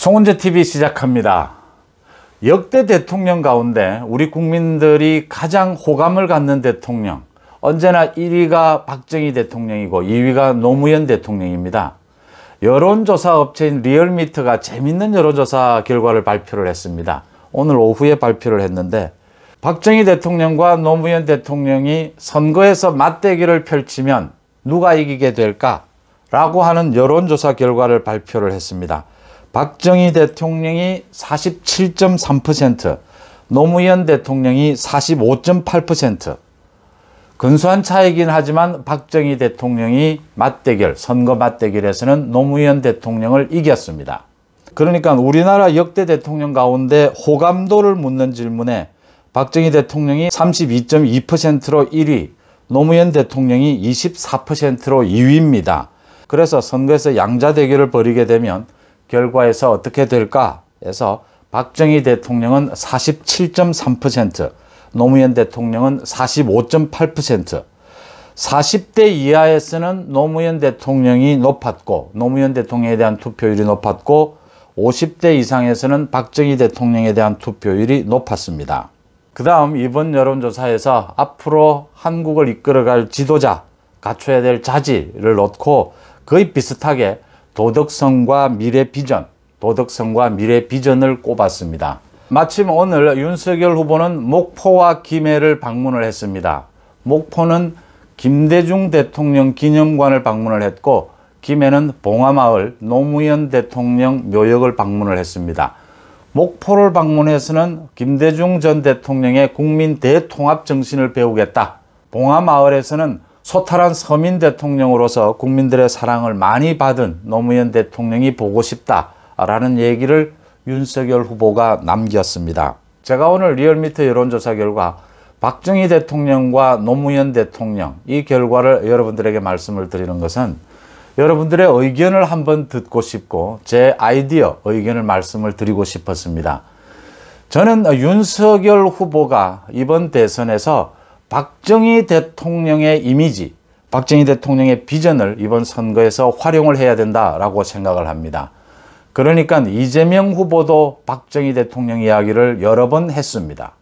송은재 TV 시작합니다. 역대 대통령 가운데 우리 국민들이 가장 호감을 갖는 대통령, 언제나 1위가 박정희 대통령이고 2위가 노무현 대통령입니다. 여론조사 업체인 리얼미터가 재밌는 여론조사 결과를 발표를 했습니다. 오늘 오후에 발표를 했는데, 박정희 대통령과 노무현 대통령이 선거에서 맞대결을 펼치면 누가 이기게 될까? 라고 하는 여론조사 결과를 발표를 했습니다. 박정희 대통령이 47.3%, 노무현 대통령이 45.8%. 근소한 차이긴 하지만 박정희 대통령이 선거 맞대결에서는 노무현 대통령을 이겼습니다. 그러니까 우리나라 역대 대통령 가운데 호감도를 묻는 질문에 박정희 대통령이 32.2%로 1위, 노무현 대통령이 24%로 2위입니다. 그래서 선거에서 양자 대결을 벌이게 되면 결과에서 어떻게 될까 해서 박정희 대통령은 47.3%, 노무현 대통령은 45.8%, 40대 이하에서는 노무현 대통령이 높았고 노무현 대통령에 대한 투표율이 높았고 50대 이상에서는 박정희 대통령에 대한 투표율이 높았습니다. 그 다음 이번 여론조사에서 앞으로 한국을 이끌어갈 지도자, 갖춰야 될 자질을 놓고 거의 비슷하게 도덕성과 미래 비전을 꼽았습니다. 마침 오늘 윤석열 후보는 목포와 김해를 방문을 했습니다. 목포는 김대중 대통령 기념관을 방문을 했고, 김해는 봉화마을 노무현 대통령 묘역을 방문을 했습니다. 목포를 방문해서는 김대중 전 대통령의 국민 대통합 정신을 배우겠다. 봉화마을에서는 소탈한 서민 대통령으로서 국민들의 사랑을 많이 받은 노무현 대통령이 보고 싶다라는 얘기를 윤석열 후보가 남겼습니다. 제가 오늘 리얼미터 여론조사 결과 박정희 대통령과 노무현 대통령, 이 결과를 여러분들에게 말씀을 드리는 것은 여러분들의 의견을 한번 듣고 싶고 제 아이디어, 의견을 말씀을 드리고 싶었습니다. 저는 윤석열 후보가 이번 대선에서 박정희 대통령의 이미지, 박정희 대통령의 비전을 이번 선거에서 활용을 해야 된다라고 생각을 합니다. 그러니까 이재명 후보도 박정희 대통령 이야기를 여러 번 했습니다.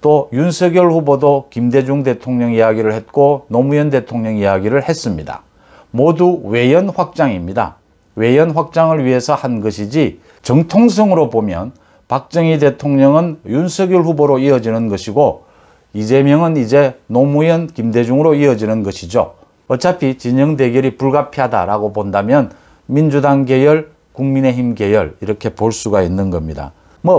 또 윤석열 후보도 김대중 대통령 이야기를 했고 노무현 대통령 이야기를 했습니다. 모두 외연 확장입니다. 외연 확장을 위해서 한 것이지 정통성으로 보면 박정희 대통령은 윤석열 후보로 이어지는 것이고 이재명은 이제 노무현, 김대중으로 이어지는 것이죠. 어차피 진영 대결이 불가피하다라고 본다면 민주당 계열, 국민의힘 계열 이렇게 볼 수가 있는 겁니다.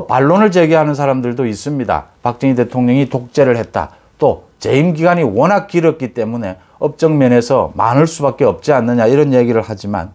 반론을 제기하는 사람들도 있습니다. 박정희 대통령이 독재를 했다. 또 재임 기간이 워낙 길었기 때문에 업적 면에서 많을 수밖에 없지 않느냐 이런 얘기를 하지만,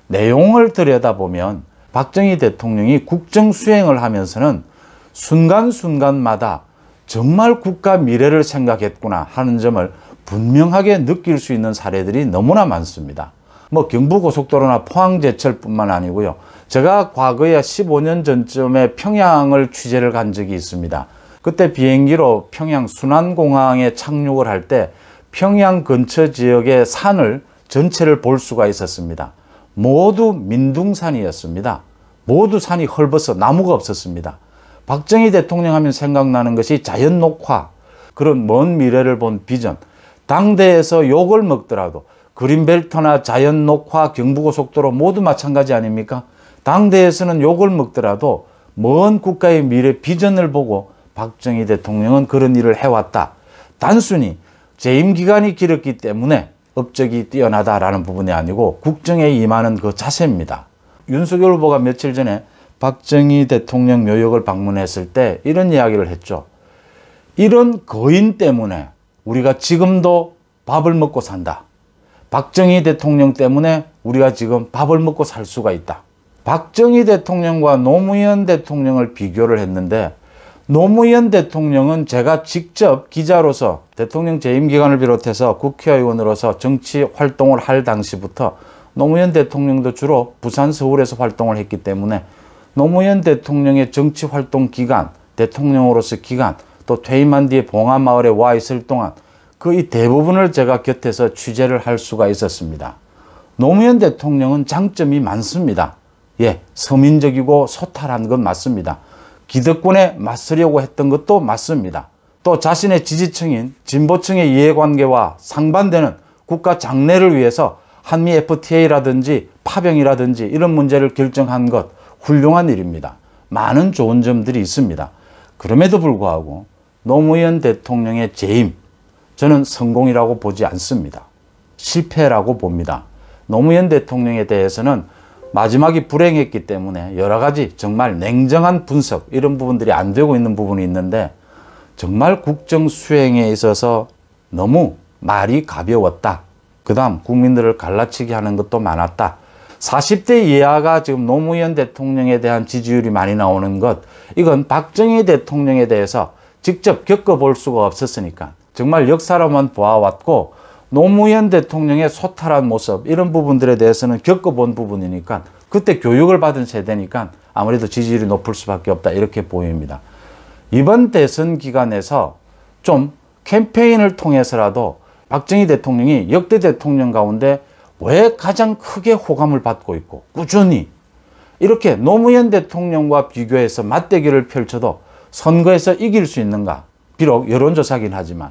내용을 들여다보면 박정희 대통령이 국정 수행을 하면서는 순간순간마다 정말 국가 미래를 생각했구나 하는 점을 분명하게 느낄 수 있는 사례들이 너무나 많습니다. 경부고속도로나 포항제철뿐만 아니고요. 제가 과거에 15년 전쯤에 평양을 취재를 간 적이 있습니다. 그때 비행기로 평양 순안공항에 착륙을 할 때 평양 근처 지역의 산을 전체를 볼 수가 있었습니다. 모두 민둥산이었습니다. 모두 산이 헐벗어 나무가 없었습니다. 박정희 대통령 하면 생각나는 것이 자연 녹화, 그런 먼 미래를 본 비전. 당대에서 욕을 먹더라도 그린벨트나 자연 녹화, 경부고속도로 모두 마찬가지 아닙니까? 당대에서는 욕을 먹더라도 먼 국가의 미래 비전을 보고 박정희 대통령은 그런 일을 해왔다. 단순히 재임 기간이 길었기 때문에 업적이 뛰어나다라는 부분이 아니고 국정에 임하는 그 자세입니다. 윤석열 후보가 며칠 전에 박정희 대통령 묘역을 방문했을 때 이런 이야기를 했죠. 이런 거인 때문에 우리가 지금도 밥을 먹고 산다. 박정희 대통령 때문에 우리가 지금 밥을 먹고 살 수가 있다. 박정희 대통령과 노무현 대통령을 비교를 했는데, 노무현 대통령은 제가 직접 기자로서 대통령 재임 기간을 비롯해서 국회의원으로서 정치 활동을 할 당시부터 노무현 대통령도 주로 부산, 서울에서 활동을 했기 때문에 노무현 대통령의 정치 활동 기간, 대통령으로서 기간, 또 퇴임한 뒤에 봉화마을에 와 있을 동안 거의 대부분을 제가 곁에서 취재를 할 수가 있었습니다. 노무현 대통령은 장점이 많습니다. 서민적이고 소탈한 건 맞습니다. 기득권에 맞서려고 했던 것도 맞습니다. 또 자신의 지지층인 진보층의 이해관계와 상반되는 국가 장래를 위해서 한미 FTA라든지 파병이라든지 이런 문제를 결정한 것 훌륭한 일입니다. 많은 좋은 점들이 있습니다. 그럼에도 불구하고 노무현 대통령의 재임, 저는 성공이라고 보지 않습니다. 실패라고 봅니다. 노무현 대통령에 대해서는 마지막이 불행했기 때문에 여러 가지 정말 냉정한 분석 이런 부분들이 안 되고 있는 부분이 있는데 정말 국정 수행에 있어서 너무 말이 가벼웠다. 그 다음 국민들을 갈라치기 하는 것도 많았다. 40대 이하가 지금 노무현 대통령에 대한 지지율이 많이 나오는 것, 이건 박정희 대통령에 대해서 직접 겪어볼 수가 없었으니까 정말 역사로만 보아왔고 노무현 대통령의 소탈한 모습 이런 부분들에 대해서는 겪어본 부분이니까 그때 교육을 받은 세대니까 아무래도 지지율이 높을 수밖에 없다 이렇게 보입니다. 이번 대선 기간에서 좀 캠페인을 통해서라도 박정희 대통령이 역대 대통령 가운데 왜 가장 크게 호감을 받고 있고 꾸준히 이렇게 노무현 대통령과 비교해서 맞대결을 펼쳐도 선거에서 이길 수 있는가? 비록 여론조사긴 하지만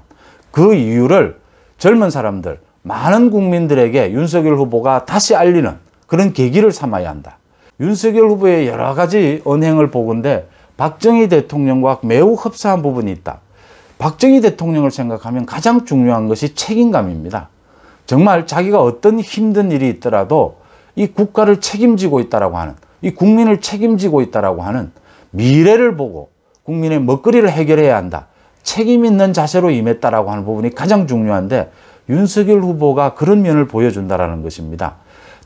그 이유를 젊은 사람들, 많은 국민들에게 윤석열 후보가 다시 알리는 그런 계기를 삼아야 한다. 윤석열 후보의 여러 가지 언행을 보건대 박정희 대통령과 매우 흡사한 부분이 있다. 박정희 대통령을 생각하면 가장 중요한 것이 책임감입니다. 정말 자기가 어떤 힘든 일이 있더라도 이 국가를 책임지고 있다라고 하는, 이 국민을 책임지고 있다라고 하는 미래를 보고 국민의 먹거리를 해결해야 한다. 책임 있는 자세로 임했다라고 하는 부분이 가장 중요한데 윤석열 후보가 그런 면을 보여준다라는 것입니다.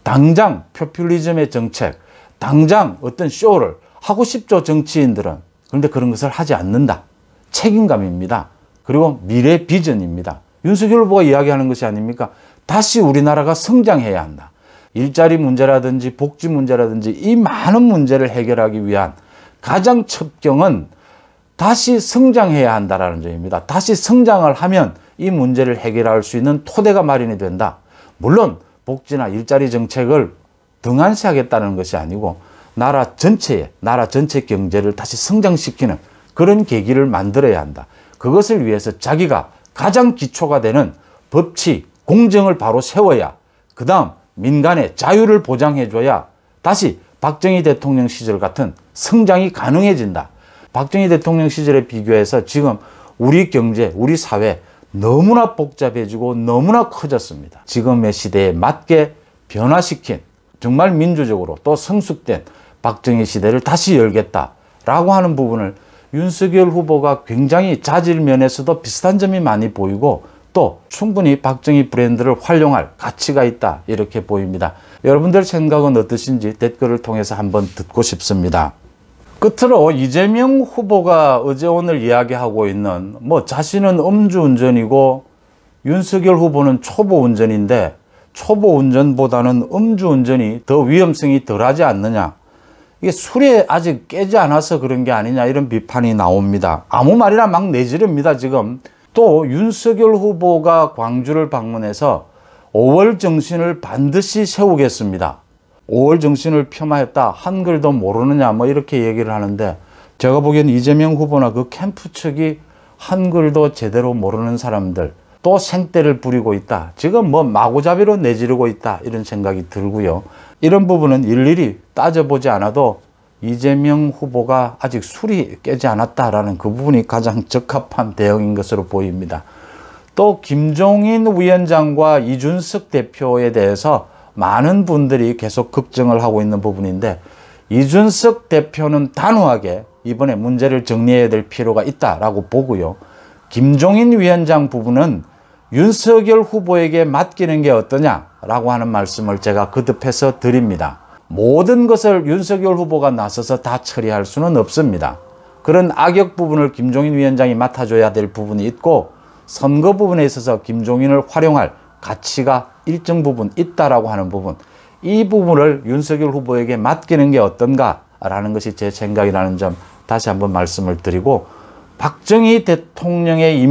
당장 포퓰리즘의 정책, 당장 어떤 쇼를 하고 싶죠, 정치인들은. 그런데 그런 것을 하지 않는다. 책임감입니다. 그리고 미래 비전입니다. 윤석열 후보가 이야기하는 것이 아닙니까? 다시 우리나라가 성장해야 한다. 일자리 문제라든지 복지 문제라든지 이 많은 문제를 해결하기 위한 가장 첩경은 다시 성장해야 한다는 점입니다. 다시 성장을 하면 이 문제를 해결할 수 있는 토대가 마련이 된다. 물론 복지나 일자리 정책을 등한시하겠다는 것이 아니고 나라 전체 경제를 다시 성장시키는 그런 계기를 만들어야 한다. 그것을 위해서 자기가 가장 기초가 되는 법치, 공정을 바로 세워야 그 다음 민간의 자유를 보장해줘야 다시 박정희 대통령 시절 같은 성장이 가능해진다. 박정희 대통령 시절에 비교해서 지금 우리 경제, 우리 사회 너무나 복잡해지고 너무나 커졌습니다. 지금의 시대에 맞게 변화시킨 정말 민주적으로 또 성숙된 박정희 시대를 다시 열겠다라고 하는 부분을 윤석열 후보가 굉장히 자질 면에서도 비슷한 점이 많이 보이고 또 충분히 박정희 브랜드를 활용할 가치가 있다 이렇게 보입니다. 여러분들 생각은 어떠신지 댓글을 통해서 한번 듣고 싶습니다. 끝으로 이재명 후보가 어제 오늘 이야기하고 있는 자신은 음주운전이고 윤석열 후보는 초보운전인데 초보운전보다는 음주운전이 더 위험성이 덜하지 않느냐. 이게 술에 아직 깨지 않아서 그런 게 아니냐 이런 비판이 나옵니다. 아무 말이나 막 내지릅니다 지금. 또 윤석열 후보가 광주를 방문해서 5월 정신을 반드시 세우겠습니다. 5월 정신을 폄하했다. 한글도 모르느냐 이렇게 얘기를 하는데 제가 보기엔 이재명 후보나 그 캠프 측이 한글도 제대로 모르는 사람들 또 생떼를 부리고 있다. 지금 마구잡이로 내지르고 있다. 이런 생각이 들고요. 이런 부분은 일일이 따져보지 않아도 이재명 후보가 아직 술이 깨지 않았다라는 그 부분이 가장 적합한 대응인 것으로 보입니다. 또 김종인 위원장과 이준석 대표에 대해서 많은 분들이 계속 걱정을 하고 있는 부분인데 이준석 대표는 단호하게 이번에 문제를 정리해야 될 필요가 있다라고 보고요. 김종인 위원장 부분은 윤석열 후보에게 맡기는 게 어떠냐라고 하는 말씀을 제가 거듭해서 드립니다. 모든 것을 윤석열 후보가 나서서 다 처리할 수는 없습니다. 그런 악역 부분을 김종인 위원장이 맡아줘야 될 부분이 있고 선거 부분에 있어서 김종인을 활용할 가치가 일정 부분 있다라고 하는 부분, 이 부분을 윤석열 후보에게 맡기는 게 어떤가라는 것이 제 생각이라는 점 다시 한번 말씀을 드리고 박정희 대통령의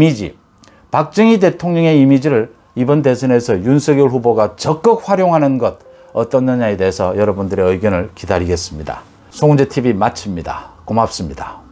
이미지를 이번 대선에서 윤석열 후보가 적극 활용하는 것 어떻느냐에 대해서 여러분들의 의견을 기다리겠습니다. 송은재 TV 마칩니다. 고맙습니다.